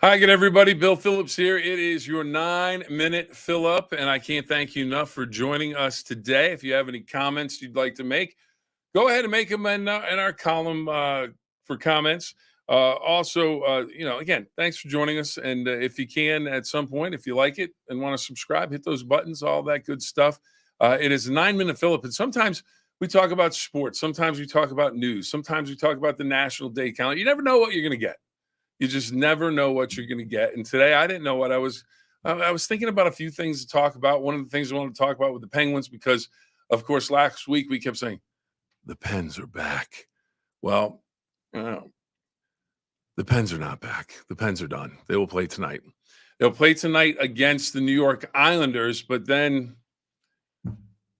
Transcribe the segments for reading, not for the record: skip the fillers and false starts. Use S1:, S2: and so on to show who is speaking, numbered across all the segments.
S1: Hi again, everybody. Bill Phillips here. It is your 9-minute fill-up, and I can't thank you enough for joining us today. If you have any comments you'd like to make, go ahead and make them in our column for comments. Again, thanks for joining us. And if you can, at some point, if you like it and want to subscribe, hit those buttons, all that good stuff. It is a 9-minute fill-up, and sometimes we talk about sports. Sometimes we talk about news. Sometimes we talk about the National Day calendar. You never know what you're going to get. You just never know what you're going to get. And today I didn't know what I was thinking about a few things to talk about. One of the things I wanted to talk about with the Penguins, because of course, last week we kept saying the Pens are back. Well, the Pens are not back. The Pens are done. They will play tonight. They'll play tonight against the New York Islanders, but then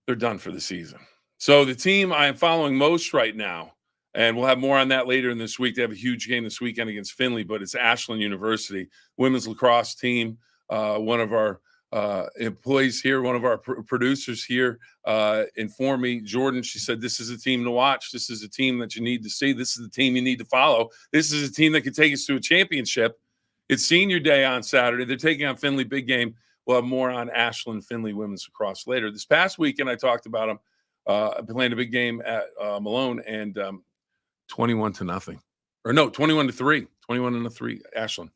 S1: they're done for the season. So the team I am following most right now, and we'll have more on that later in this week. They have a huge game this weekend against Finley, but it's Ashland University, women's lacrosse team. One of our employees here, one of our producers here informed me, Jordan, she said, this is a team to watch. This is a team that you need to see. This is the team you need to follow. This is a team that could take us to a championship. It's senior day on Saturday. They're taking on Finley, big game. We'll have more on Ashland Finley women's lacrosse later. This past weekend, I talked about them playing a big game at Malone, and 21-0, or no, 21-3, 21-3, Ashland.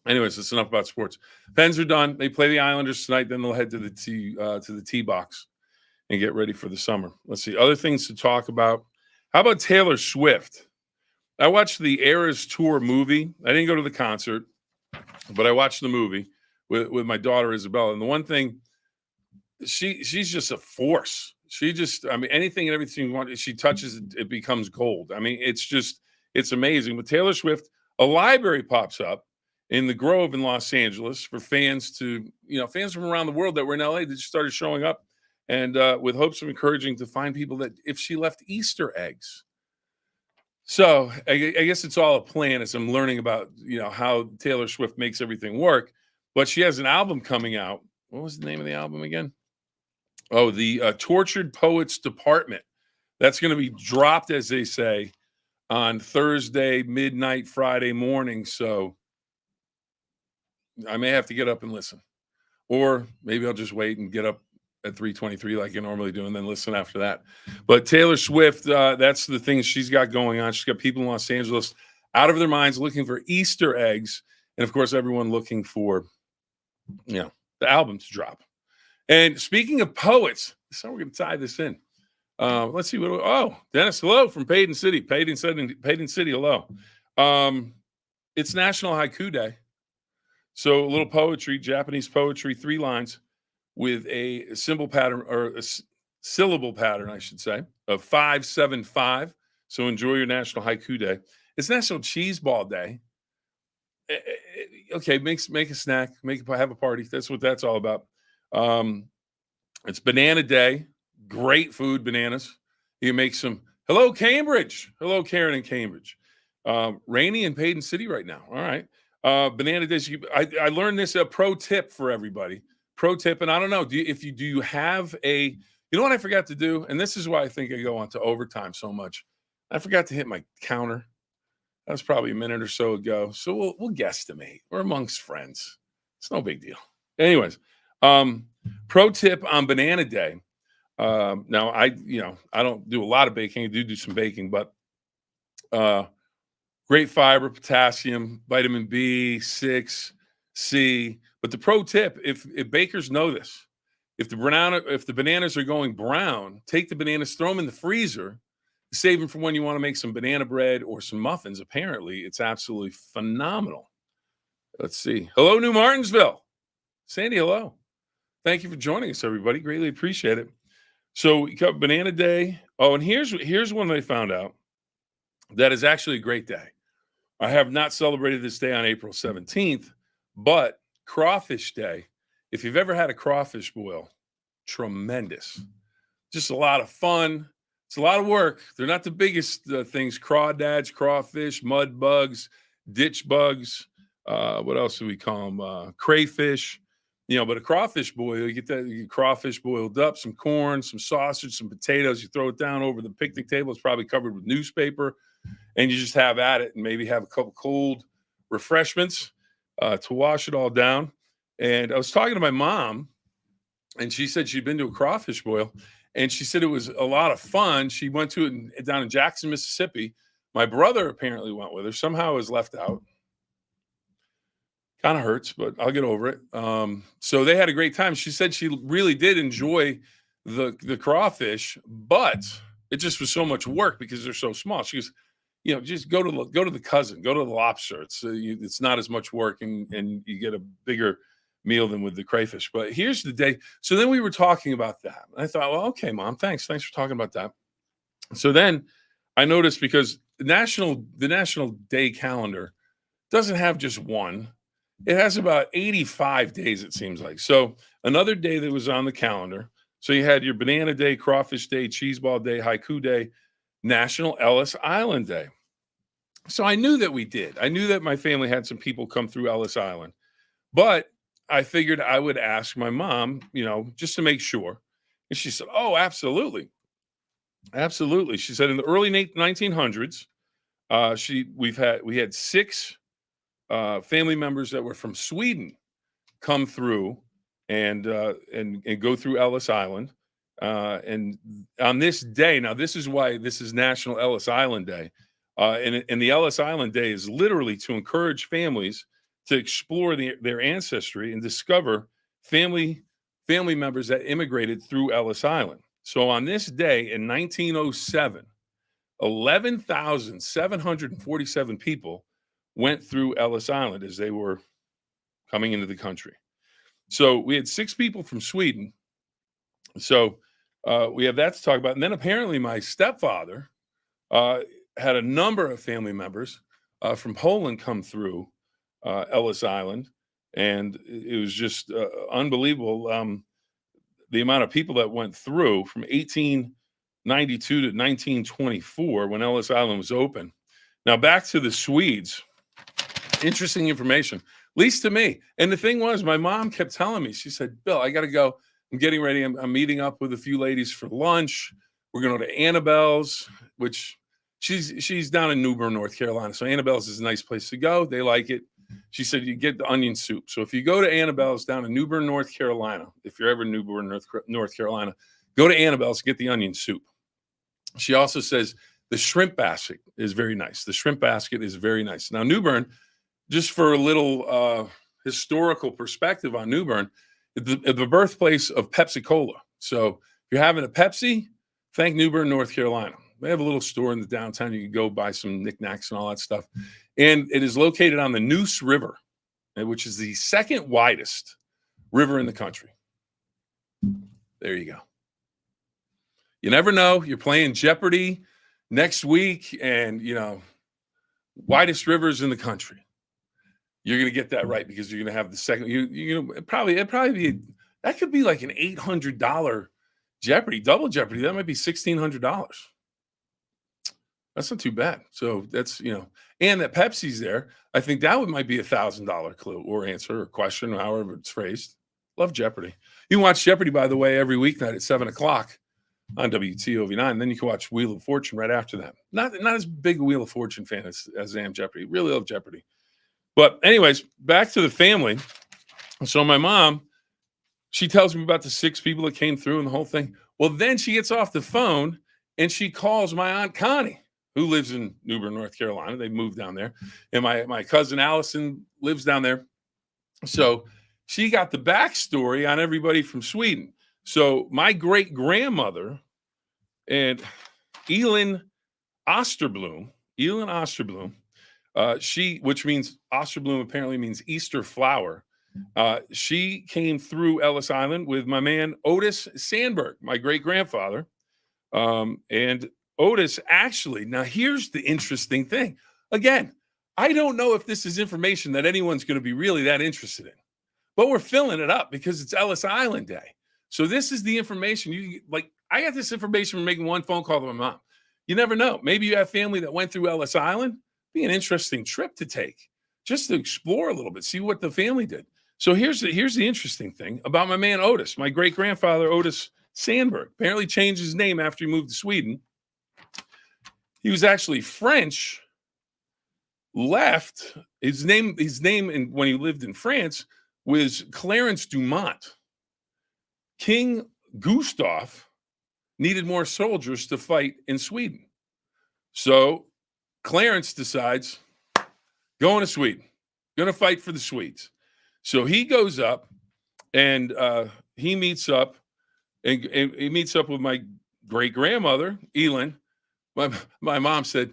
S1: Anyways, it's enough about sports. Pens are done. They play the Islanders tonight. Then they'll head to the tee box and get ready for the summer. Let's see other things to talk about. How about Taylor Swift? I watched the Eras Tour movie. I didn't go to the concert, but I watched the movie with my daughter Isabella. And the one thing, she's just a force. Anything and everything she touches, it becomes gold. I mean, it's amazing. With Taylor Swift, a library pops up in the Grove in Los Angeles for fans from around the world that were in LA that just started showing up, and with hopes of encouraging to find people that if she left Easter eggs. So I guess it's all a plan as I'm learning about, how Taylor Swift makes everything work. But she has an album coming out. What was the name of the album again? Oh, the Tortured Poets Department. That's going to be dropped, as they say, on Thursday, midnight, Friday morning. So I may have to get up and listen. Or maybe I'll just wait and get up at 3:23 like I normally do and then listen after that. But Taylor Swift, that's the things she's got going on. She's got people in Los Angeles out of their minds looking for Easter eggs. And, of course, everyone looking for, the album to drop. And speaking of poets, so we're going to tie this in. Let's see Dennis, hello from Paden City. Paden City, hello. It's National Haiku Day. So a little poetry, Japanese poetry, 3 lines with a symbol pattern, or a syllable pattern, I should say, of 5-7-5. So enjoy your National Haiku Day. It's National Cheese Ball Day. Okay, make a snack, have a party. That's what that's all about. It's Banana Day. Great food, bananas. You make some. Hello, Cambridge. Hello, Karen in Cambridge. Rainy in Paden City right now. All right. Banana Day. I learned this, a pro tip for everybody. Pro tip, and I don't know. Do you have a? You know what I forgot to do, and this is why I think I go on to overtime so much. I forgot to hit my counter. That was probably a minute or so ago. So we'll guesstimate. We're amongst friends. It's no big deal. Anyways, pro tip on Banana Day. Now I don't do a lot of baking. I do some baking, but great fiber, potassium, vitamin B6, C. But the pro tip, if bakers know this, if the bananas are going brown, take the bananas, throw them in the freezer, save them for when you want to make some banana bread or some muffins. Apparently, it's absolutely phenomenal. Let's see. Hello, New Martinsville. Sandy, hello. Thank you for joining us, everybody. Greatly appreciate it. So we got Banana Day. Oh, and here's one I found out that is actually a great day. I have not celebrated this day on April 17th, but Crawfish Day. If you've ever had a crawfish boil, tremendous. Just a lot of fun. It's a lot of work. They're not the biggest things. Crawdads, crawfish, mud bugs, ditch bugs. What else do we call them? Crayfish. But a crawfish boil, you get crawfish boiled up, some corn, some sausage, some potatoes. You throw it down over the picnic table. It's probably covered with newspaper, and you just have at it and maybe have a couple cold refreshments. to wash it all down. And I was talking to my mom, and she said she'd been to a crawfish boil, and she said it was a lot of fun. She went to it down in Jackson, Mississippi. My brother apparently went with her. Somehow I was left out. Kind of hurts, but I'll get over it. So they had a great time. She said she really did enjoy the crawfish, but it just was so much work because they're so small. She goes, just go to the cousin, go to the lobster. It's not as much work, and you get a bigger meal than with the crayfish. But here's the day. So then we were talking about that. I thought, well, okay, Mom, thanks for talking about that. So then I noticed, because the national day calendar doesn't have just one. It has about 85 days, it seems like. So another day that was on the calendar. So you had your Banana Day, Crawfish Day, Cheese Ball Day, Haiku Day, National Ellis Island Day. So I knew that we did. I knew that my family had some people come through Ellis Island. But I figured I would ask my mom, just to make sure. And she said, oh, absolutely. Absolutely. She said in the early 1900s, we had 6 family members that were from Sweden come through and go through Ellis Island. And on this day, now this is why this is National Ellis Island Day. And the Ellis Island Day is literally to encourage families to explore their ancestry and discover family members that immigrated through Ellis Island. So on this day in 1907, 11,747 people went through Ellis Island as they were coming into the country. So we had 6 people from Sweden. So we have that to talk about. And then apparently my stepfather had a number of family members from Poland come through Ellis Island. And it was just unbelievable, the amount of people that went through from 1892 to 1924 when Ellis Island was open. Now back to the Swedes. Interesting information, at least to me. And the thing was, my mom kept telling me, she said, Bill, I got to go. I'm getting ready. I'm meeting up with a few ladies for lunch. We're going to Annabelle's, which she's down in New Bern, North Carolina. So Annabelle's is a nice place to go. They like it. She said, you get the onion soup. So if you go to Annabelle's down in New Bern, North Carolina, if you're ever in New Bern, North Carolina, go to Annabelle's, get the onion soup. She also says the shrimp basket is very nice. The shrimp basket is very nice. Now, New Bern, just for a little historical perspective on New Bern, the birthplace of Pepsi Cola. So if you're having a Pepsi, thank New Bern, North Carolina. They have a little store in the downtown. You can go buy some knickknacks and all that stuff. And it is located on the Neuse River, which is the second widest river in the country. There you go. You never know. You're playing Jeopardy next week and, widest rivers in the country. You're going to get that right because you're going to have the second. It'd probably be, that could be like an $800 Jeopardy, double Jeopardy. That might be $1,600. That's not too bad. So that's, and that Pepsi's there. I think that might be $1,000 clue or answer or question, or however it's phrased. Love Jeopardy. You can watch Jeopardy, by the way, every weeknight at 7:00 on WTOV9. Then you can watch Wheel of Fortune right after that. Not as big a Wheel of Fortune fan as I am Jeopardy. Really love Jeopardy. But anyways, back to the family. So my mom, she tells me about the 6 people that came through and the whole thing. Well, then she gets off the phone and she calls my Aunt Connie, who lives in New Bern, North Carolina. They moved down there. And my cousin Allison lives down there. So she got the backstory on everybody from Sweden. So my great-grandmother and Elin Osterblom, which means Osterbloom apparently means Easter flower. She came through Ellis Island with my man Otis Sandberg, my great-grandfather. And Otis actually, now here's the interesting thing. Again, I don't know if this is information that anyone's going to be really that interested in, but we're filling it up because it's Ellis Island Day. So this is the information I got this information from making one phone call to my mom. You never know. Maybe you have family that went through Ellis Island. Be an interesting trip to take just to explore a little bit, see what the family did. So here's the interesting thing about my man Otis, my great-grandfather Otis Sandberg. Apparently changed his name after he moved to Sweden. He was actually French left his name. When he lived in France was Clarence Dumont. King Gustav needed more soldiers to fight in Sweden. So Clarence decides, going to Sweden, going to fight for the Swedes. So he goes up and he meets up with my great grandmother, Elin. My mom said,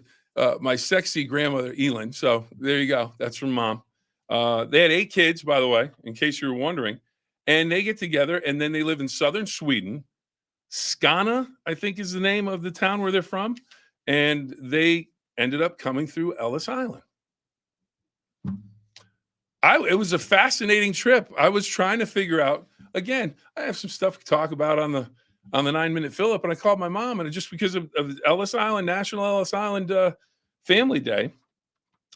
S1: my sexy grandmother, Elin. So there you go. That's from mom. They had 8 kids, by the way, in case you were wondering. And they get together and then they live in southern Sweden. Skana, I think, is the name of the town where they're from. And they ended up coming through Ellis Island. It was a fascinating trip. I was trying to figure out, again, I have some stuff to talk about on the 9-minute Phill-Up, and I called my mom, and just because of Ellis Island, National Ellis Island Family Day,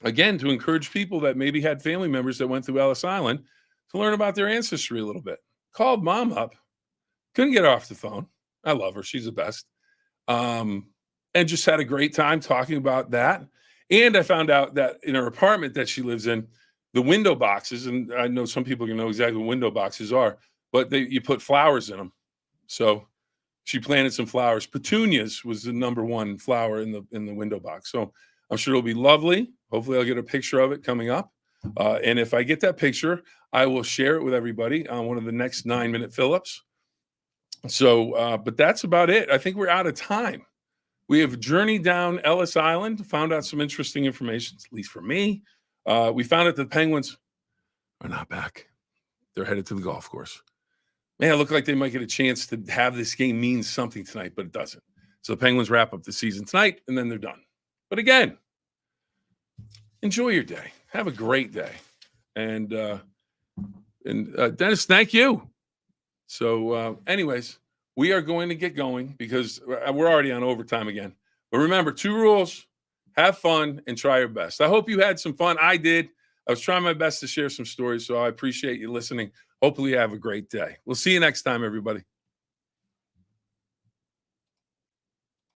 S1: again, to encourage people that maybe had family members that went through Ellis Island to learn about their ancestry a little bit. Called mom up, couldn't get her off the phone. I love her. She's the best. And just had a great time talking about that. And I found out that in her apartment that she lives in, the window boxes, and I know some people can know exactly what window boxes are, but you put flowers in them. So she planted some flowers. Petunias was the #1 flower in the window box. So I'm sure it'll be lovely. Hopefully I'll get a picture of it coming up. And if I get that picture, I will share it with everybody on one of the next 9-minute Phill-Ups. So, but that's about it. I think we're out of time. We have journeyed down Ellis Island, found out some interesting information, at least for me. We found out the Penguins are not back. They're headed to the golf course. Man, it looked like they might get a chance to have this game mean something tonight, but it doesn't. So the Penguins wrap up the season tonight, and then they're done. But again, enjoy your day. Have a great day. And Dennis, thank you. So anyways, we are going to get going because we're already on overtime again. But remember, 2 rules. Have fun and try your best. I hope you had some fun. I did. I was trying my best to share some stories, so I appreciate you listening. Hopefully you have a great day. We'll see you next time, everybody.